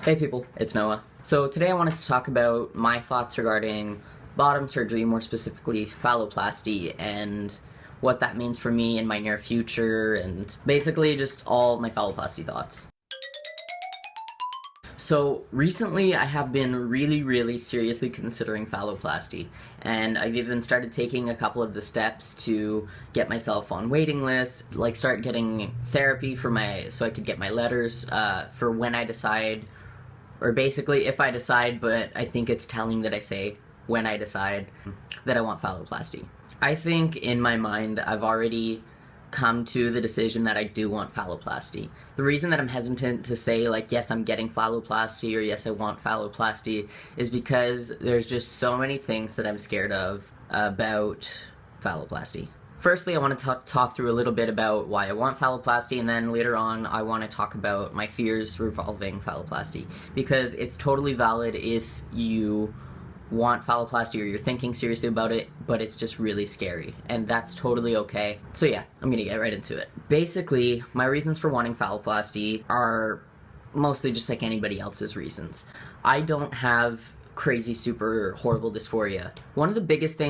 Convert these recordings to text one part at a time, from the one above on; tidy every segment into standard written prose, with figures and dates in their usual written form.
Hey people, it's Noah. So today I wanted to talk about my thoughts regarding bottom surgery, more specifically phalloplasty, and what that means for me in my near future, and basically just all my phalloplasty thoughts. So recently I have been really seriously considering phalloplasty, and I've even started taking a couple of the steps to get myself on waiting lists, like start getting therapy for so I could get my letters for when I decide, or basically if I decide, but I think it's telling that I say when I decide that I want phalloplasty. I think in my mind I've already come to the decision that I do want phalloplasty. The reason that I'm hesitant to say, like, yes, I'm getting phalloplasty or yes, I want phalloplasty is because there's just so many things that I'm scared of about phalloplasty. Firstly, I want to talk through a little bit about why I want phalloplasty, and then later on I want to talk about my fears revolving phalloplasty, because it's totally valid if you want phalloplasty or you're thinking seriously about it, but it's just really scary, and that's totally okay. So yeah, I'm gonna get right into it. Basically, my reasons for wanting phalloplasty are mostly just like anybody else's reasons. I don't have crazy super horrible dysphoria. One of the biggest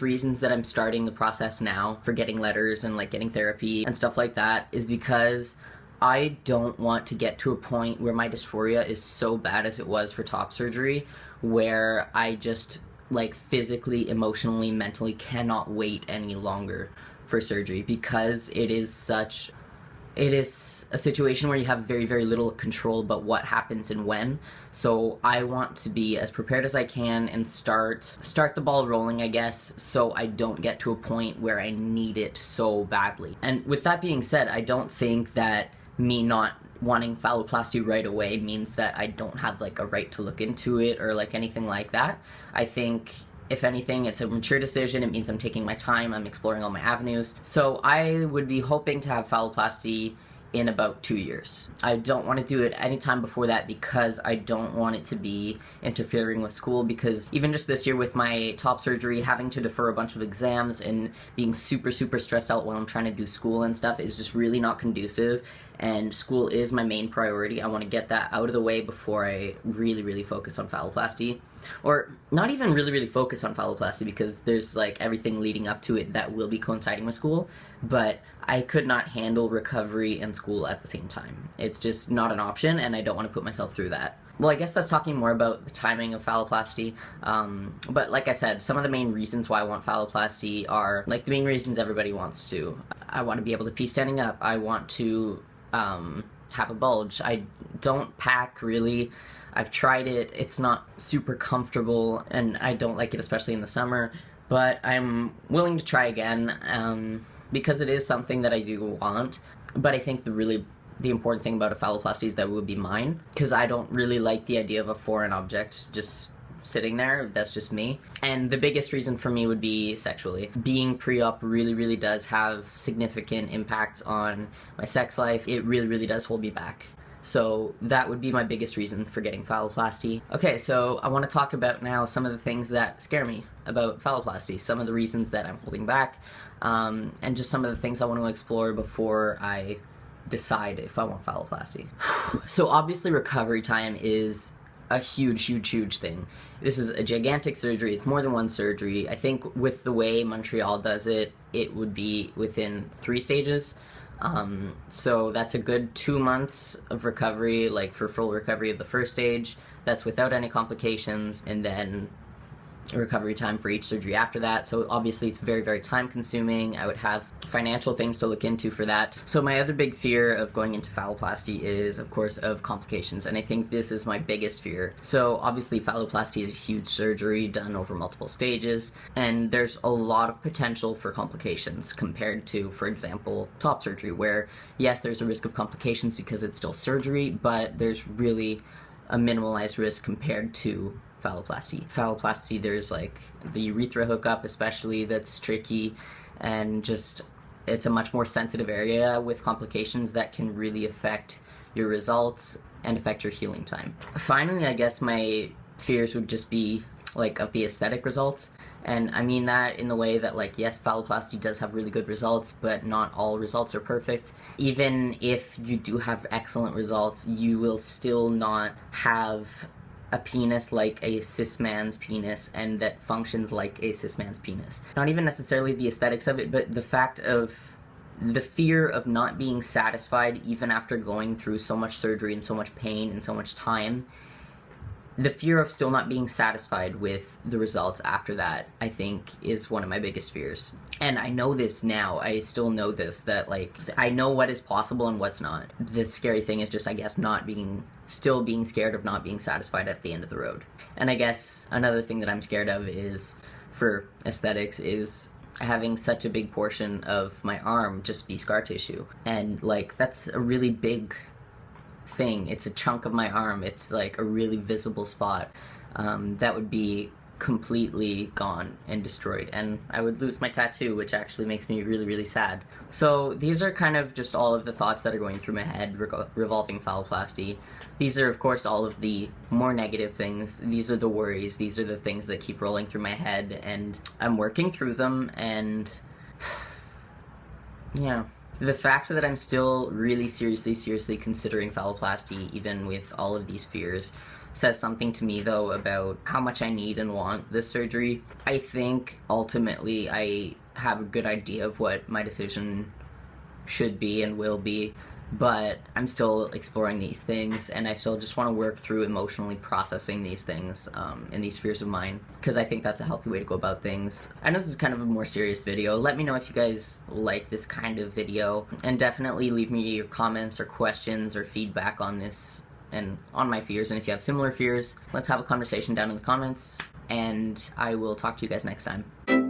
reasons that I'm starting the process now for getting letters and like getting therapy and stuff like that is because I don't want to get to a point where my dysphoria is so bad as it was for top surgery, where I just like physically, emotionally, mentally cannot wait any longer for surgery, because it is a situation where you have very little control about what happens and when. So I want to be as prepared as I can and start the ball rolling, I guess, so I don't get to a point where I need it so badly. And with that being said, I don't think that me not wanting phalloplasty right away means that I don't have like a right to look into it or like anything like that. I think if anything, it's a mature decision. It means I'm taking my time, I'm exploring all my avenues. So I would be hoping to have phalloplasty in about 2 years. I don't want to do it anytime before that because I don't want it to be interfering with school, because even just this year with my top surgery, having to defer a bunch of exams and being super stressed out while I'm trying to do school and stuff is just really not conducive, and school is my main priority. I want to get that out of the way before I really focus on phalloplasty. Or not even really focus on phalloplasty, because there's like everything leading up to it that will be coinciding with school, but I could not handle recovery and school at the same time. It's just not an option, and I don't want to put myself through that. Well, I guess that's talking more about the timing of phalloplasty, but like I said, some of the main reasons why I want phalloplasty are like the main reasons everybody wants to. I want to be able to pee standing up. I want to have a bulge. I don't pack really. I've tried it. It's not super comfortable, and I don't like it, especially in the summer, but I'm willing to try again, because it is something that I do want. But I think the important thing about a phalloplasty is that it would be mine, because I don't really like the idea of a foreign object just sitting there. That's just me. And the biggest reason for me would be sexually. Being pre-op really does have significant impacts on my sex life. It really does hold me back. So that would be my biggest reason for getting phalloplasty. Okay, so I want to talk about now some of the things that scare me about phalloplasty, some of the reasons that I'm holding back, and just some of the things I want to explore before I decide if I want phalloplasty. So obviously recovery time is a huge thing. This is a gigantic surgery. It's more than one surgery. I think with the way Montreal does it, it would be within 3 stages. So that's a good 2 months of recovery, like for full recovery of the first stage. That's without any complications, and then recovery time for each surgery after that. So obviously it's very time consuming. I would have financial things to look into for that. So my other big fear of going into phalloplasty is, of course, of complications, and I think this is my biggest fear. So obviously phalloplasty is a huge surgery done over multiple stages, and there's a lot of potential for complications compared to, for example, top surgery, where yes, there's a risk of complications because it's still surgery, but there's really a minimalized risk compared to phalloplasty. Phalloplasty, there's like the urethra hookup especially, that's tricky, and just it's a much more sensitive area with complications that can really affect your results and affect your healing time. Finally, I guess my fears would just be like of the aesthetic results, And I mean that in the way that, like, yes, phalloplasty does have really good results, but not all results are perfect. Even if you do have excellent results, you will still not have a penis like a cis man's penis and that functions like a cis man's penis. Not even necessarily the aesthetics of it, but the fact of the fear of not being satisfied even after going through so much surgery and so much pain and so much time. The fear of still not being satisfied with the results after that, I think, is one of my biggest fears. And I know this now. I still know this, that, like, I know what is possible and what's not. The scary thing is just, I guess, still being scared of not being satisfied at the end of the road. And I guess another thing that I'm scared of is, for aesthetics, is having such a big portion of my arm just be scar tissue. And, like, that's a really big thing. It's a chunk of my arm. It's like a really visible spot that would be completely gone and destroyed, and I would lose my tattoo, which actually makes me really, really sad. So these are kind of just all of the thoughts that are going through my head revolving phalloplasty. These are, of course, all of the more negative things. These are the worries. These are the things that keep rolling through my head, and I'm working through them, and yeah. The fact that I'm still really seriously considering phalloplasty, even with all of these fears, says something to me, though, about how much I need and want this surgery. I think, ultimately, I have a good idea of what my decision should be and will be, but I'm still exploring these things, and I still just want to work through emotionally processing these things and these fears of mine, because I think that's a healthy way to go about things. I know this is kind of a more serious video. Let me know if you guys like this kind of video, and definitely leave me your comments or questions or feedback on this and on my fears, and if you have similar fears, let's have a conversation down in the comments, and I will talk to you guys next time.